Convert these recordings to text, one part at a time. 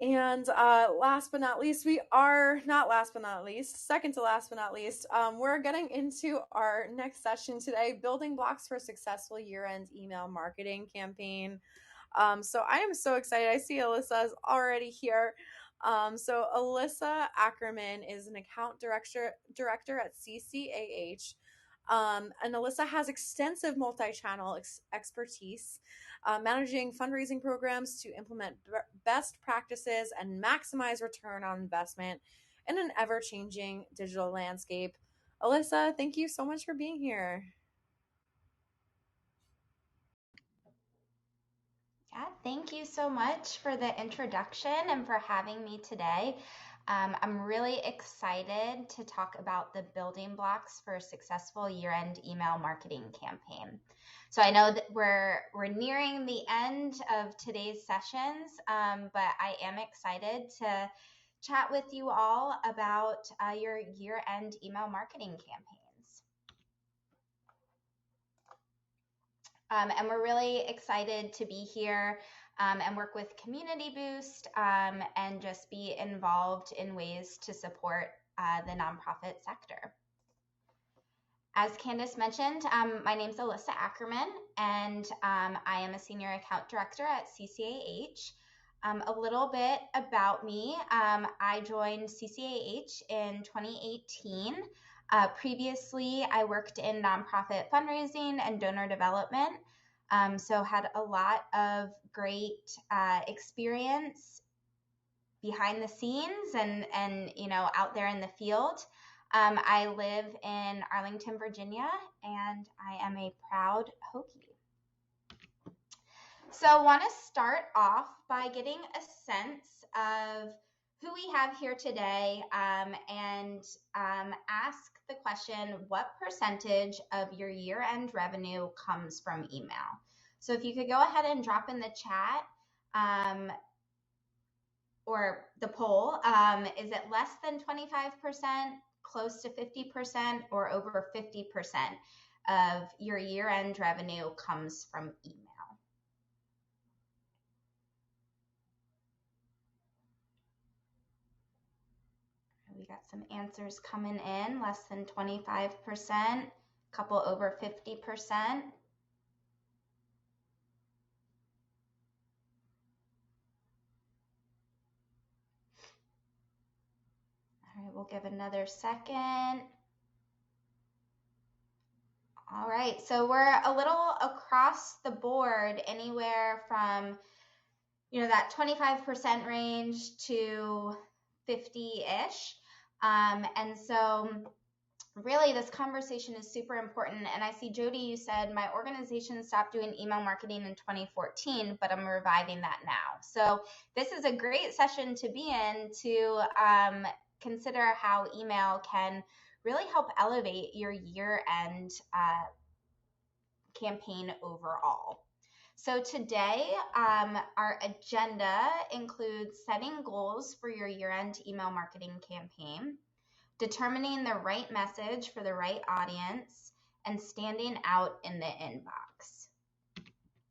And last but not least, we are not last but not least, second to last but not least, we're getting into our next session today, building blocks for a successful year-end email marketing campaign. So I am so excited. I see Alyssa is already here. So Alyssa Ackerman is an account director at CCAH. And Alyssa has extensive multi-channel expertise, managing fundraising programs to implement best practices and maximize return on investment in an ever-changing digital landscape. Alyssa, thank you so much for being here. Yeah, thank you so much for the introduction and for having me today. I'm really excited to talk about the building blocks for a successful year-end email marketing campaign. So I know that we're nearing the end of today's sessions, but I am excited to chat with you all about your year-end email marketing campaigns. And we're really excited to be here and work with Community Boost and just be involved in ways to support the nonprofit sector. As Candace mentioned, my name is Alyssa Ackerman, and I am a Senior Account Director at CCAH. A little bit about me. I joined CCAH in 2018. Previously, I worked in nonprofit fundraising and donor development, so had a lot of great experience behind the scenes and out there in the field. I live in Arlington, Virginia, and I am a proud Hokie. So I want to start off by getting a sense of who we have here today and ask the question, what percentage of your year-end revenue comes from email? So if you could go ahead and drop in the chat or the poll, is it less than 25%, close to 50%, or over 50% of your year-end revenue comes from email? We got some answers coming in, less than 25%, a couple over 50%. All right, we'll give another second. All right, so we're a little across the board, anywhere from that 25% range to 50-ish. And so really this conversation is super important. And I see, Jody, you said my organization stopped doing email marketing in 2014, but I'm reviving that now. So this is a great session to be in to consider how email can really help elevate your year-end campaign overall. So today, our agenda includes setting goals for your year-end email marketing campaign, determining the right message for the right audience, and standing out in the inbox.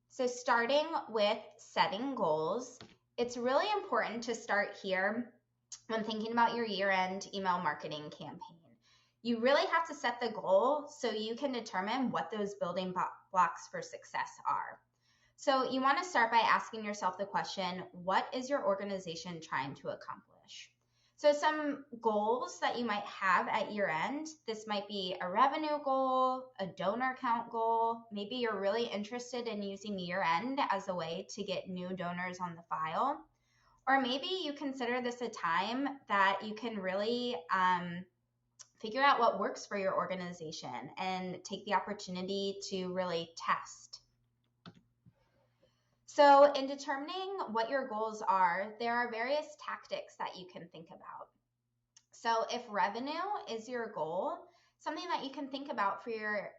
So starting with setting goals, it's really important to start here when thinking about your year-end email marketing campaign. You really have to set the goal so you can determine what those building blocks for success are. So you want to start by asking yourself the question, what is your organization trying to accomplish? So some goals that you might have at year end, this might be a revenue goal, a donor count goal. Maybe you're really interested in using year end as a way to get new donors on the file. Or maybe you consider this a time that you can really figure out what works for your organization and take the opportunity to really test. So in determining what your goals are, there are various tactics that you can think about. So if revenue is your goal, something that you can think about for your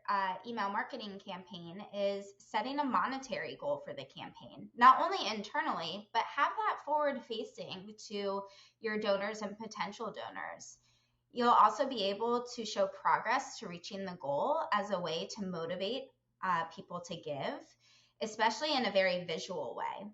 email marketing campaign is setting a monetary goal for the campaign, not only internally, but have that forward facing to your donors and potential donors. You'll also be able to show progress to reaching the goal as a way to motivate people to give, especially in a very visual way.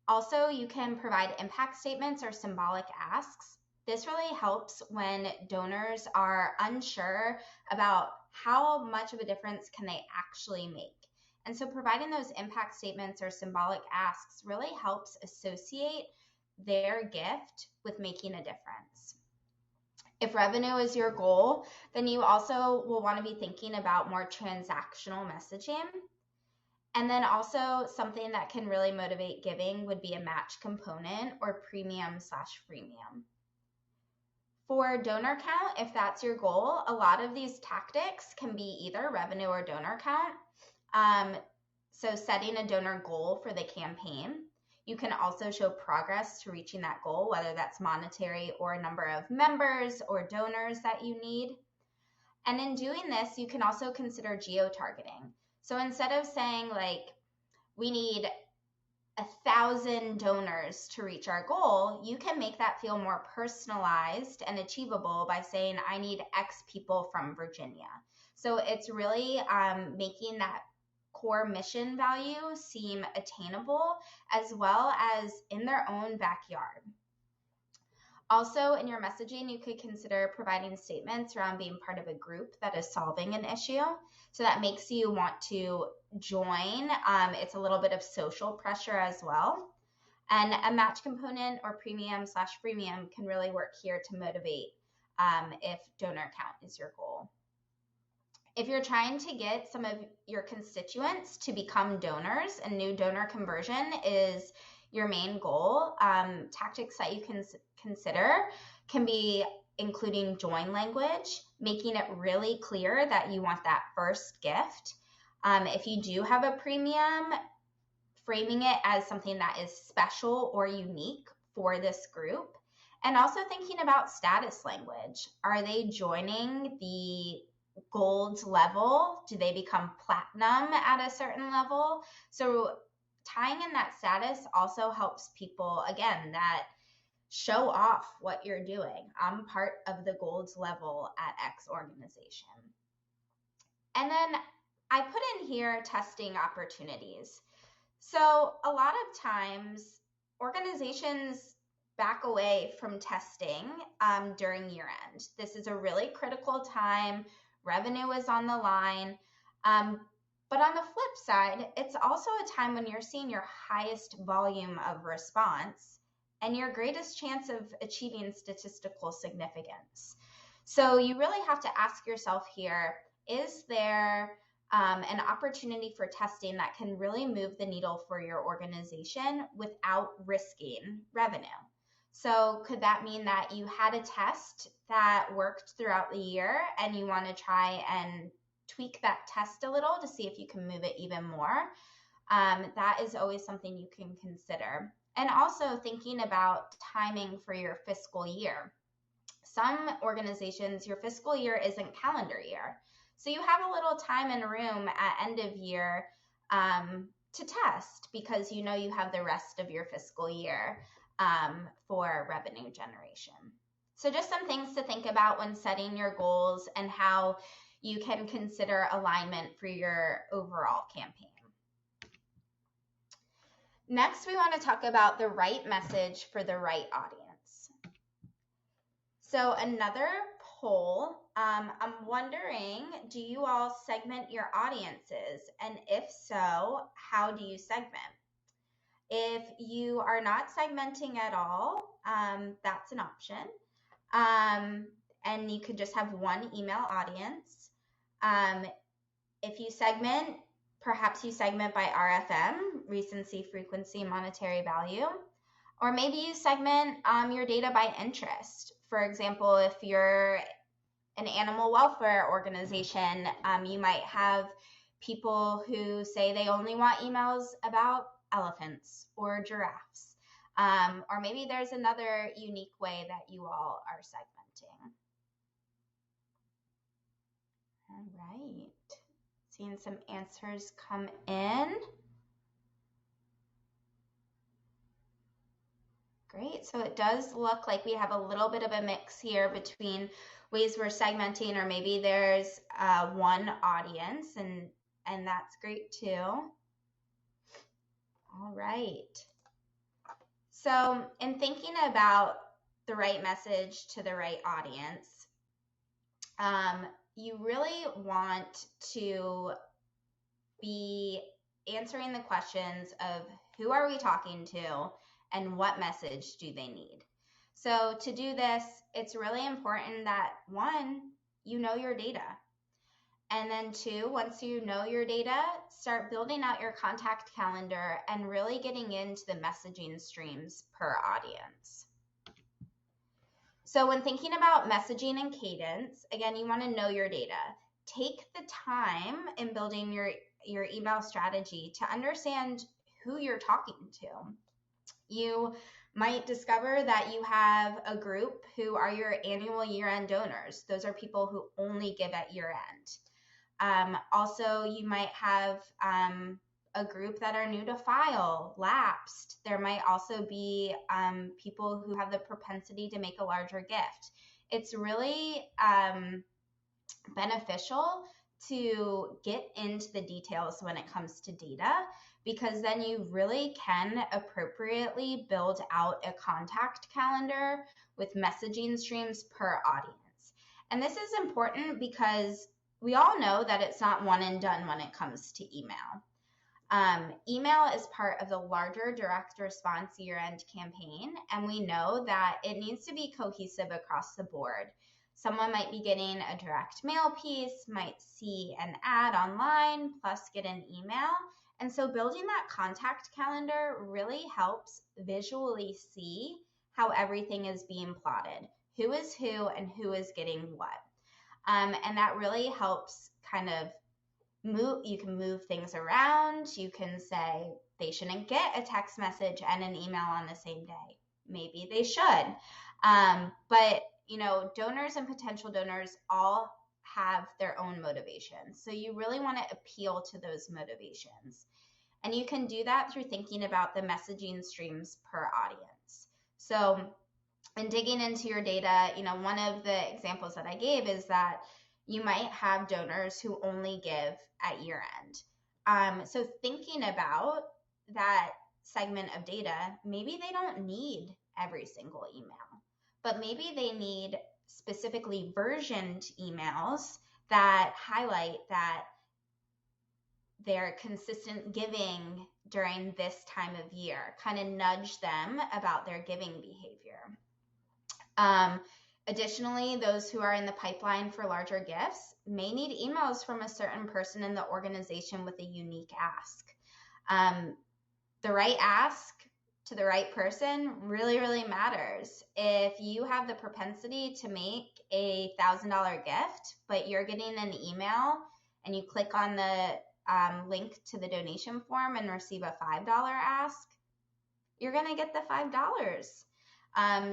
Also, you can provide impact statements or symbolic asks. This really helps when donors are unsure about how much of a difference can they actually make. And so providing those impact statements or symbolic asks really helps associate their gift with making a difference. If revenue is your goal, then you also will want to be thinking about more transactional messaging. And then also something that can really motivate giving would be a match component or premium/freemium. For donor count, if that's your goal, a lot of these tactics can be either revenue or donor count. So setting a donor goal for the campaign. You can also show progress to reaching that goal, whether that's monetary or a number of members or donors that you need. And in doing this, you can also consider geo-targeting. So instead of saying like, we need 1,000 donors to reach our goal, you can make that feel more personalized and achievable by saying, I need X people from Virginia. So it's really making that core mission value seem attainable, as well as in their own backyard. Also, in your messaging, you could consider providing statements around being part of a group that is solving an issue. So that makes you want to join. It's a little bit of social pressure as well. And a match component or premium/freemium can really work here to motivate if donor count is your goal. If you're trying to get some of your constituents to become donors, and new donor conversion is your main goal, tactics that you can consider can be including join language, making it really clear that you want that first gift. If you do have a premium, framing it as something that is special or unique for this group. And also thinking about status language. Are they joining the gold level? Do they become platinum at a certain level? So tying in that status also helps people, again, that show off what you're doing. I'm part of the gold level at X organization. And then I put in here testing opportunities. So a lot of times organizations back away from testing during year end. This is a really critical time. Revenue is on the line. But on the flip side, it's also a time when you're seeing your highest volume of response and your greatest chance of achieving statistical significance. So you really have to ask yourself here, is there an opportunity for testing that can really move the needle for your organization without risking revenue? So could that mean that you had a test that worked throughout the year and you want to try and tweak that test a little to see if you can move it even more? That is always something you can consider. And also thinking about timing for your fiscal year. Some organizations, your fiscal year isn't calendar year. So you have a little time and room at end of year to test, because you know you have the rest of your fiscal year for revenue generation. So just some things to think about when setting your goals and how you can consider alignment for your overall campaign. Next, we want to talk about the right message for the right audience. So another poll, I'm wondering, do you all segment your audiences? And if so, how do you segment? If you are not segmenting at all, that's an option. And you could just have one email audience. If you segment, perhaps you segment by RFM, recency, frequency, monetary value. Or maybe you segment your data by interest. For example, if you're an animal welfare organization, you might have people who say they only want emails about elephants or giraffes. Or maybe there's another unique way that you all are segmenting. All right. Seeing some answers come in. Great. So it does look like we have a little bit of a mix here between ways we're segmenting, or maybe there's one audience, and that's great too. All right. So in thinking about the right message to the right audience, you really want to be answering the questions of who are we talking to and what message do they need. So to do this, it's really important that one, you know your data. And then two, once you know your data, start building out your contact calendar and really getting into the messaging streams per audience. So when thinking about messaging and cadence, again, you want to know your data. Take the time in building your email strategy to understand who you're talking to. You might discover that you have a group who are your annual year-end donors. Those are people who only give at year-end. Also, you might have a group that are new to file, lapsed. There might also be people who have the propensity to make a larger gift. It's really beneficial to get into the details when it comes to data, because then you really can appropriately build out a contact calendar with messaging streams per audience. And this is important because we all know that it's not one and done when it comes to email. Email is part of the larger direct response year-end campaign, and we know that it needs to be cohesive across the board. Someone might be getting a direct mail piece, might see an ad online, plus get an email. And so building that contact calendar really helps visually see how everything is being plotted, who is who and who is getting what. And that really helps kind of you can move things around. You can say they shouldn't get a text message and an email on the same day. Maybe they should. But donors and potential donors all have their own motivations. So you really want to appeal to those motivations. And you can do that through thinking about the messaging streams per audience. So in digging into your data, one of the examples that I gave is that you might have donors who only give at year end. So thinking about that segment of data, maybe they don't need every single email, but maybe they need specifically versioned emails that highlight that they're consistent giving during this time of year, kind of nudge them about their giving behavior. Additionally, those who are in the pipeline for larger gifts may need emails from a certain person in the organization with a unique ask. The right ask to the right person really, really matters. If you have the propensity to make a $1,000 gift, but you're getting an email and you click on the link to the donation form and receive a $5 ask, you're going to get the $5.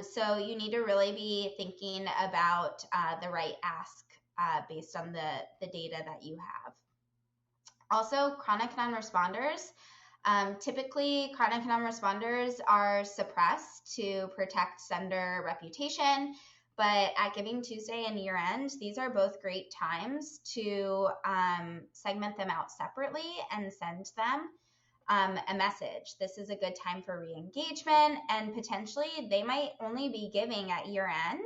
So you need to really be thinking about the right ask based on the data that you have. Also, chronic non-responders. Typically, chronic non-responders are suppressed to protect sender reputation, but at Giving Tuesday and year end, these are both great times to segment them out separately and send them a message. This is a good time for re-engagement, and potentially they might only be giving at year end,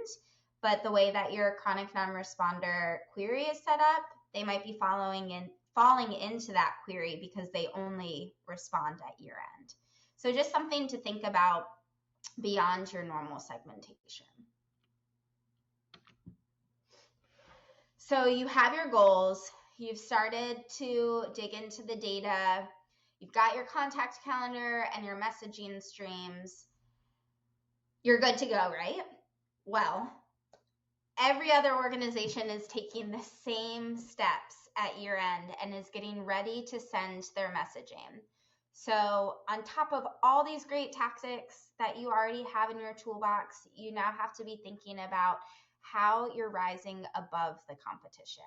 but the way that your chronic non-responder query is set up, they might be falling into that query because they only respond at year end. So just something to think about beyond your normal segmentation. So you have your goals, you've started to dig into the data, you've got your contact calendar and your messaging streams. You're good to go, right? Well, every other organization is taking the same steps at year end and is getting ready to send their messaging. So on top of all these great tactics that you already have in your toolbox, you now have to be thinking about how you're rising above the competition.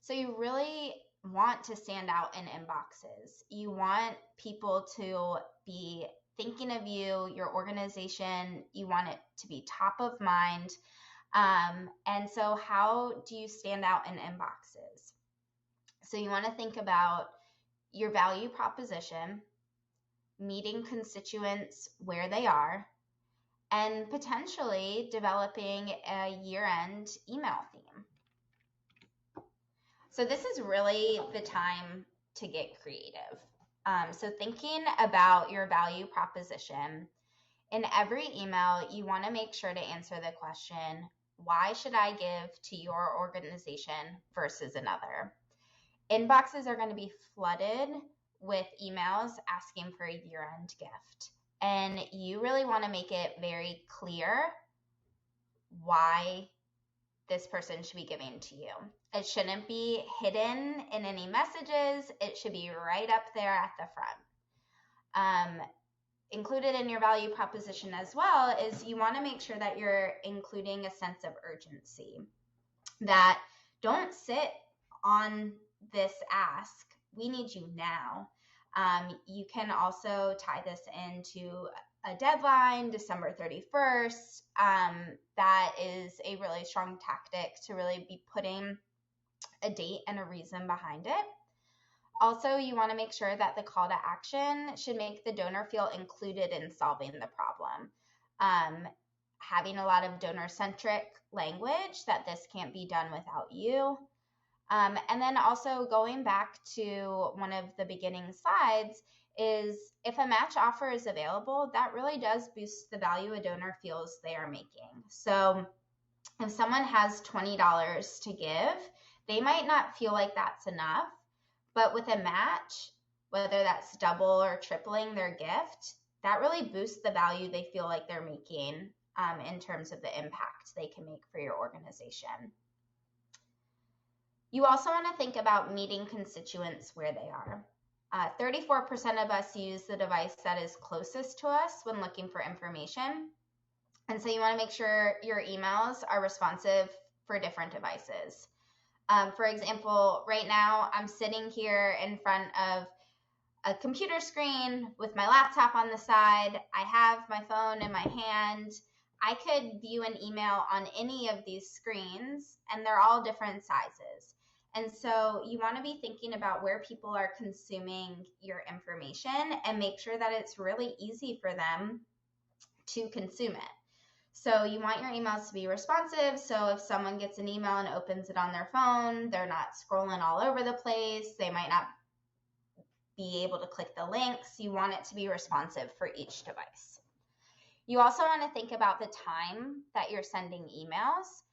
So you really want to stand out in inboxes. You want people to be thinking of you, your organization. You want it to be top of mind. And so how do you stand out in inboxes? So you want to think about your value proposition, meeting constituents where they are, and potentially developing a year-end email theme. So this is really the time to get creative. So thinking about your value proposition, in every email, you want to make sure to answer the question, why should I give to your organization versus another? Inboxes are going to be flooded with emails asking for a year-end gift. And you really want to make it very clear why this person should be giving to you. It shouldn't be hidden in any messages. It should be right up there at the front. Included in your value proposition as well is you want to make sure that you're including a sense of urgency, that don't sit on this ask. We need you now. You can also tie this into a deadline, December 31st. That is a really strong tactic to really be putting a date and a reason behind it. Also, you want to make sure that the call to action should make the donor feel included in solving the problem. Having a lot of donor-centric language, that this can't be done without you. And then also going back to one of the beginning slides is if a match offer is available, that really does boost the value a donor feels they are making. So if someone has $20 to give, they might not feel like that's enough. But with a match, whether that's double or tripling their gift, that really boosts the value they feel like they're making in terms of the impact they can make for your organization. You also want to think about meeting constituents where they are. 34% of us use the device that is closest to us when looking for information. And so you want to make sure your emails are responsive for different devices. For example, right now I'm sitting here in front of a computer screen with my laptop on the side. I have my phone in my hand. I could view an email on any of these screens, and they're all different sizes. And so you want to be thinking about where people are consuming your information and make sure that it's really easy for them to consume it. So you want your emails to be responsive. So if someone gets an email and opens it on their phone, they're not scrolling all over the place. They might not be able to click the links. You want it to be responsive for each device. You also want to think about the time that you're sending emails.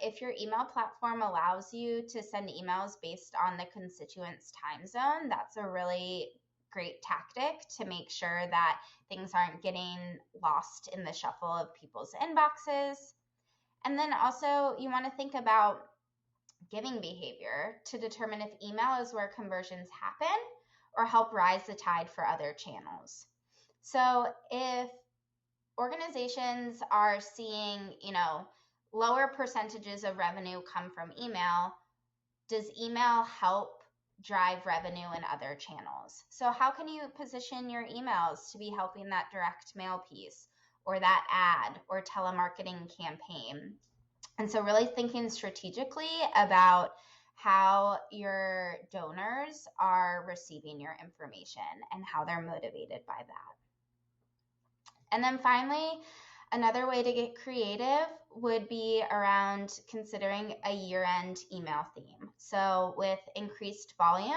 If your email platform allows you to send emails based on the constituent's time zone, that's a really great tactic to make sure that things aren't getting lost in the shuffle of people's inboxes. And then also you want to think about giving behavior to determine if email is where conversions happen or help rise the tide for other channels. So if organizations are seeing, lower percentages of revenue come from email, does email help drive revenue in other channels? So how can you position your emails to be helping that direct mail piece or that ad or telemarketing campaign? And so really thinking strategically about how your donors are receiving your information and how they're motivated by that. And then finally, another way to get creative would be around considering a year-end email theme. So with increased volume,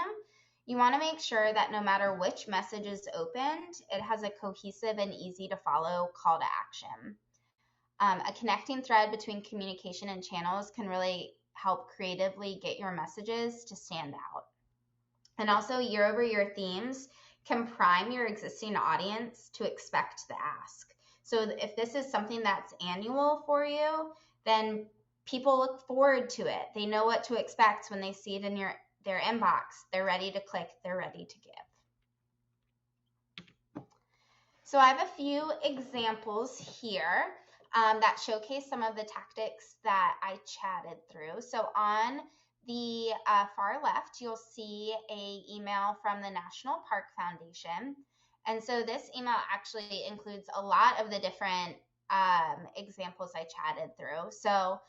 you want to make sure that no matter which message is opened, it has a cohesive and easy to follow call to action. A connecting thread between communication and channels can really help creatively get your messages to stand out. And also year-over-year themes can prime your existing audience to expect the ask. So if this is something that's annual for you, then people look forward to it. They know what to expect when they see it in their inbox. They're ready to click. They're ready to give. So I have a few examples here that showcase some of the tactics that I chatted through. So on the far left, you'll see an email from the National Park Foundation. And so this email actually includes a lot of the different examples I chatted through. So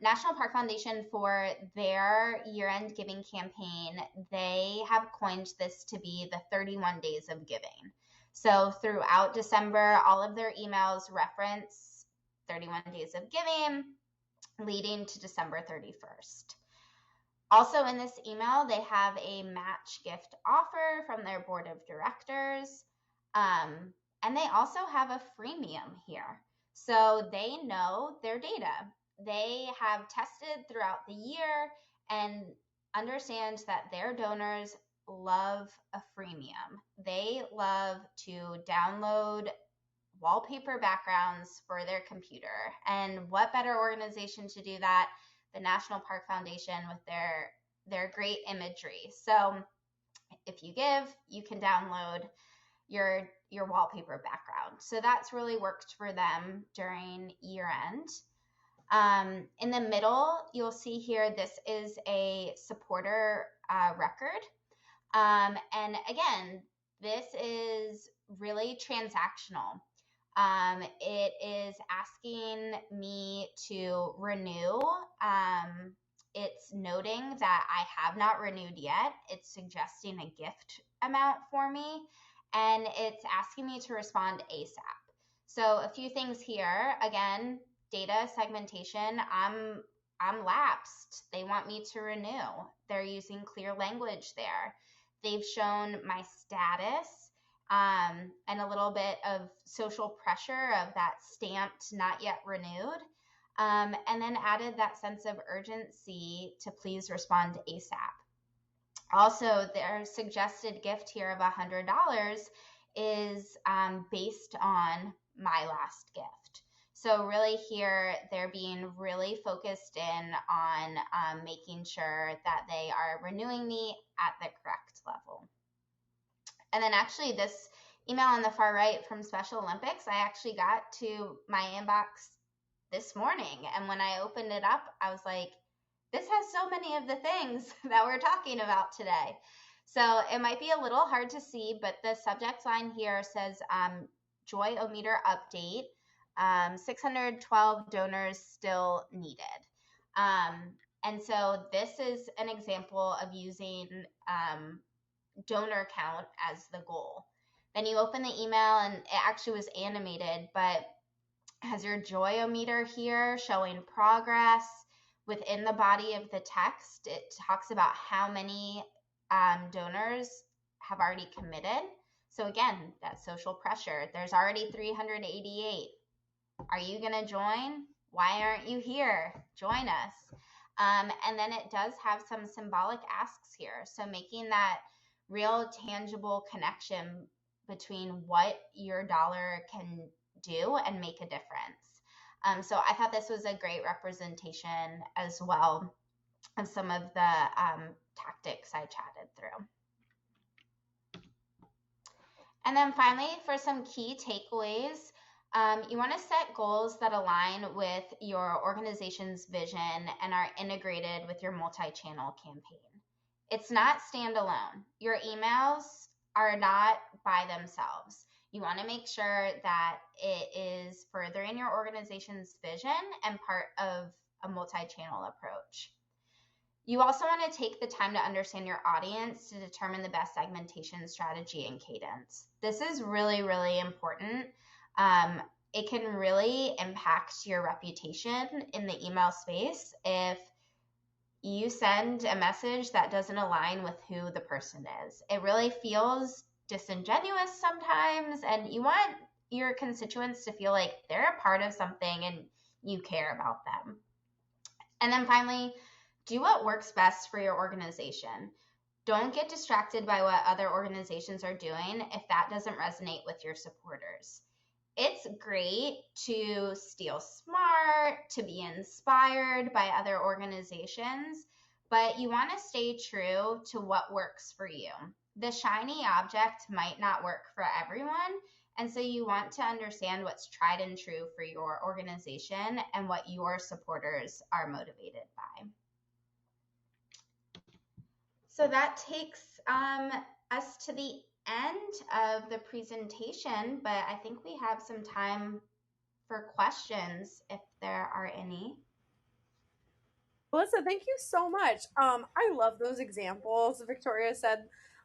National Park Foundation, for their year-end giving campaign, they have coined this to be the 31 days of giving. So throughout December, all of their emails reference 31 days of giving, leading to December 31st. Also in this email, they have a match gift offer from their board of directors. And they also have a freemium here. So they know their data. They have tested throughout the year and understand that their donors love a freemium. They love to download wallpaper backgrounds for their computer. And what better organization to do that? The National Park Foundation with their great imagery. So if you give, you can download your wallpaper background. So that's really worked for them during year end. In the middle, you'll see here, this is a supporter record. And again, this is really transactional. It is asking me to renew. It's noting that I have not renewed yet. It's suggesting a gift amount for me, and it's asking me to respond ASAP. So a few things here. Again, data segmentation. I'm lapsed. They want me to renew. They're using clear language there. They've shown my status. And a little bit of social pressure of that stamped, not yet renewed, and then added that sense of urgency to please respond ASAP. Also, their suggested gift here of $100 is based on my last gift. So really here, they're being really focused in on making sure that they are renewing me at the correct level. And then actually this email on the far right from Special Olympics, I actually got to my inbox this morning. And when I opened it up, I was like, this has so many of the things that we're talking about today. So it might be a little hard to see, but the subject line here says Joy-O-Meter update, 612 donors still needed. And so this is an example of using donor count as the goal. Then you open the email and it actually was animated, but has your Joy-O-Meter here showing progress. Within the body of the text, it talks about how many donors have already committed. So again, that social pressure. There's already 388. Are you going to join? Why aren't you here? Join us. And then it does have some symbolic asks here. So making that real tangible connection between what your dollar can do and make a difference. So I thought this was a great representation as well of some of the tactics I chatted through. And then finally, for some key takeaways, you want to set goals that align with your organization's vision and are integrated with your multi-channel campaign. It's not standalone. Your emails are not by themselves. You want to make sure that it is furthering your organization's vision and part of a multi-channel approach. You also want to take the time to understand your audience to determine the best segmentation strategy and cadence. This is really, really important. It can really impact your reputation in the email space if you send a message that doesn't align with who the person is. It really feels disingenuous sometimes, and you want your constituents to feel like they're a part of something and you care about them. And then finally, do what works best for your organization. Don't get distracted by what other organizations are doing if that doesn't resonate with your supporters. It's great to steal smart, to be inspired by other organizations, but you want to stay true to what works for you. The shiny object might not work for everyone, and so you want to understand what's tried and true for your organization and what your supporters are motivated by. So that takes us to the end of the presentation, but I think we have some time for questions if there are any. Melissa, thank you so much. I love those examples Victoria said.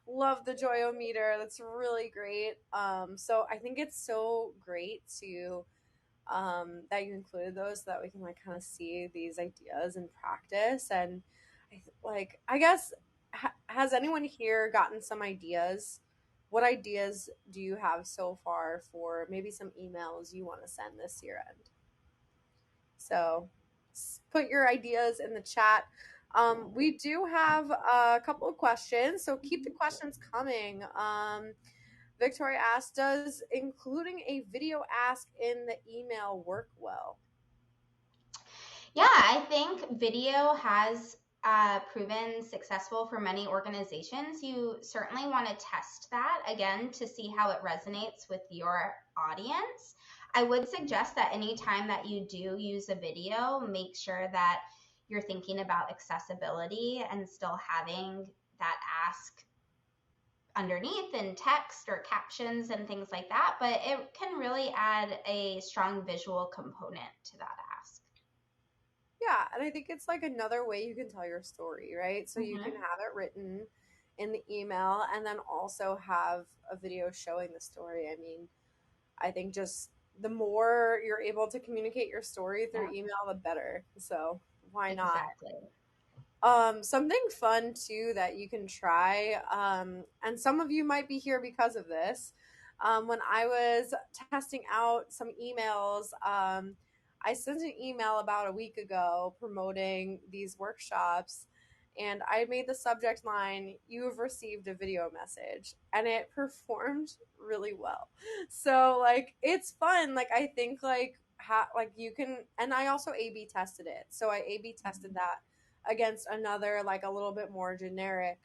Love the Joyometer. That's really great. So I think it's so great to that you included those so that we can like kind of see these ideas in practice. And I guess has anyone here gotten some ideas? What ideas do you have so far for maybe some emails you want to send this year end? So put your ideas in the chat. We do have a couple of questions, so keep the questions coming. Victoria asked, does including a video ask in the email work well? Yeah, I think video has proven successful for many organizations. You certainly want to test that again to see how it resonates with your audience. I would suggest that anytime that you do use a video, make sure that you're thinking about accessibility and still having that ask underneath in text or captions and things like that. But it can really add a strong visual component to that ask. Yeah, and I think it's like another way you can tell your story, right? So you can have it written in the email and then also have a video showing the story. I mean, I think just the more you're able to communicate your story through email, the better. So why not? Exactly. Something fun too that you can try, and some of you might be here because of this. When I was testing out some emails, I sent an email about a week ago promoting these workshops, and I made the subject line, "You have received a video message," and it performed really well. So like it's fun. Like I think like like you can, and I also A/B tested it. So I A/B tested that against another like a little bit more generic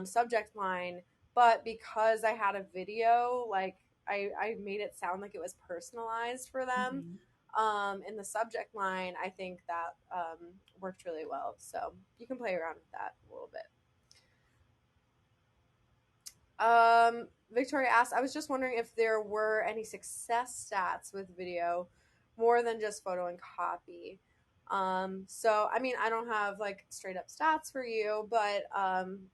subject line, but because I had a video, like I made it sound like it was personalized for them in the subject line. I think that worked really well, so you can play around with that a little bit. Victoria asked, I was just wondering if there were any success stats with video more than just photo and copy. So I mean, I don't have like straight up stats for you, but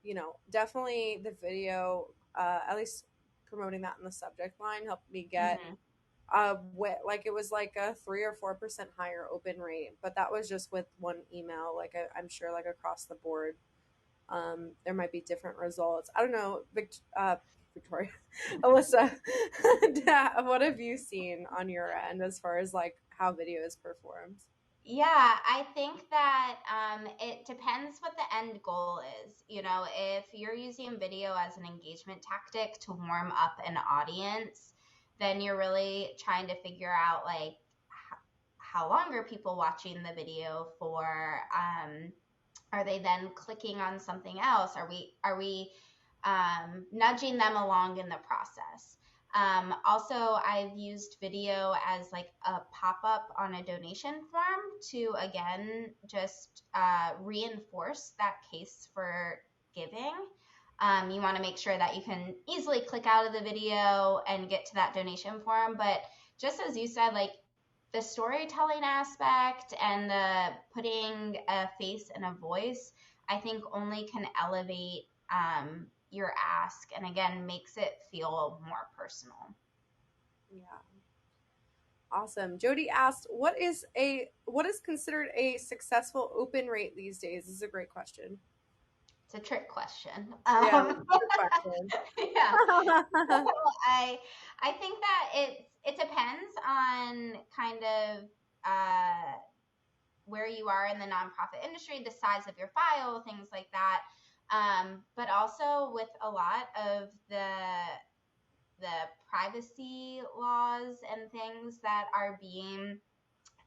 you know, definitely the video, at least promoting that in the subject line helped me get like it was like a 3 or 4% higher open rate, but that was just with one email. Like I'm sure like across the board, there might be different results. I don't know, Victoria, Alyssa, what have you seen on your end as far as like how video is performed? Yeah, I think that it depends what the end goal is. You know, if you're using video as an engagement tactic to warm up an audience, then you're really trying to figure out like how long are people watching the video for? Are they then clicking on something else? Are we nudging them along in the process? Also, I've used video as like a pop-up on a donation form to, again, just reinforce that case for giving. You want to make sure that you can easily click out of the video and get to that donation form. But just as you said, like the storytelling aspect and the putting a face and a voice, I think only can elevate your ask, and again makes it feel more personal. Yeah. Awesome. Jody asked, what is considered a successful open rate these days? This is a great question. It's a trick question. Yeah, trick question. Yeah. I think that it depends on kind of where you are in the nonprofit industry, the size of your file, things like that. But also with a lot of the privacy laws and things that are being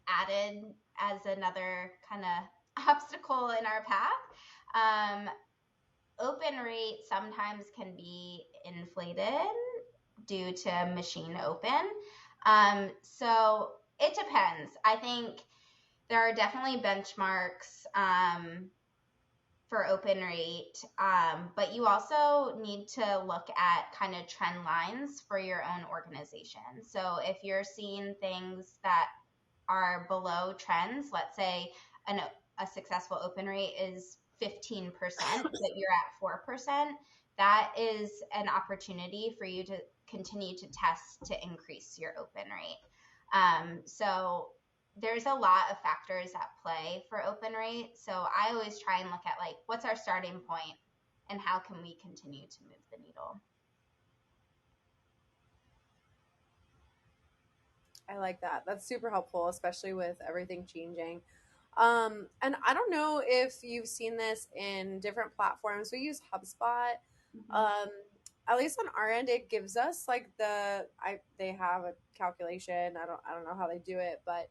added as another kind of obstacle in our path. Open rate sometimes can be inflated due to machine open. So it depends. I think there are definitely benchmarks for open rate, but you also need to look at kind of trend lines for your own organization. So if you're seeing things that are below trends, let's say a successful open rate is 15%, but you're at 4%, that is an opportunity for you to continue to test to increase your open rate. So there's a lot of factors at play for open rate. So I always try and look at like, what's our starting point and how can we continue to move the needle? I like that. That's super helpful, especially with everything changing. And I don't know if you've seen this in different platforms. We use HubSpot. Mm-hmm. At least on our end, it gives us like they have a calculation. I don't know how they do it, but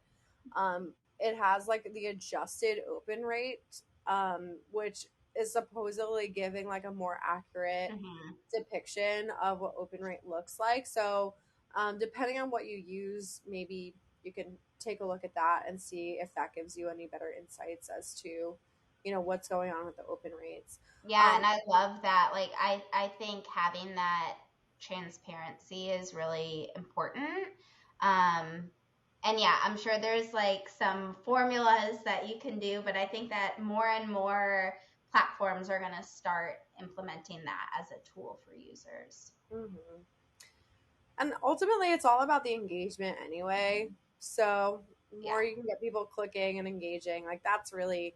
it has like the adjusted open rate, which is supposedly giving like a more accurate Mm-hmm. depiction of what open rate looks like. So depending on what you use, maybe you can take a look at that and see if that gives you any better insights as to, what's going on with the open rates. Yeah, and I love that. Like I think having that transparency is really important. Um, and yeah, I'm sure there's like some formulas that you can do, but I think that more and more platforms are going to start implementing that as a tool for users. Mm-hmm. And ultimately, it's all about the engagement anyway. So, the Yeah. more you can get people clicking and engaging, like that's really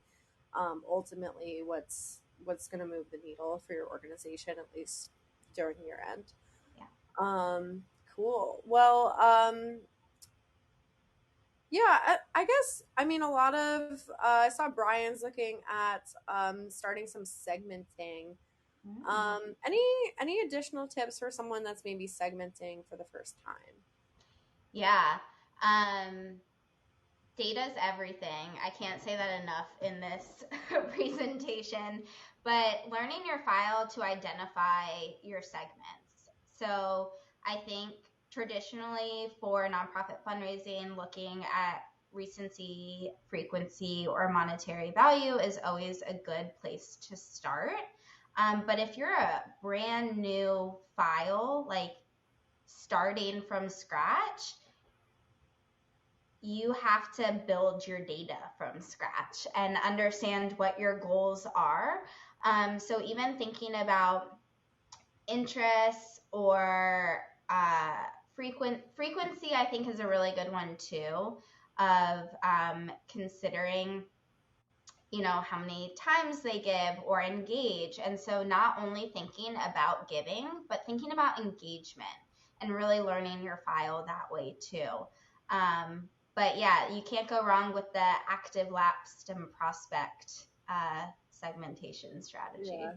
ultimately what's going to move the needle for your organization, at least during year end. Yeah. Cool. Well, yeah, I guess, I mean, a lot of, I saw Brian's looking at starting some segmenting. Any additional tips for someone that's maybe segmenting for the first time? Yeah. Data's everything. I can't say that enough in this presentation, but learning your file to identify your segments. So I think traditionally for nonprofit fundraising, looking at recency, frequency, or monetary value is always a good place to start. But if you're a brand new file, like starting from scratch, you have to build your data from scratch and understand what your goals are. So even thinking about interests or frequency, I think is a really good one too, of considering how many times they give or engage. And so not only thinking about giving, but thinking about engagement and really learning your file that way too. But yeah, you can't go wrong with the active, lapsed, and prospect segmentation strategy. Yeah.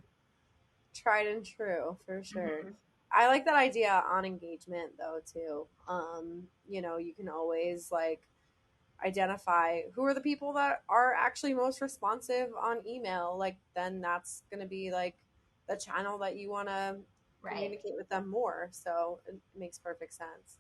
Tried and true for sure. Mm-hmm. I like that idea on engagement though too. You can always like identify who are the people that are actually most responsive on email. Like then that's gonna be like the channel that you want to Right. communicate with them more. So it makes perfect sense.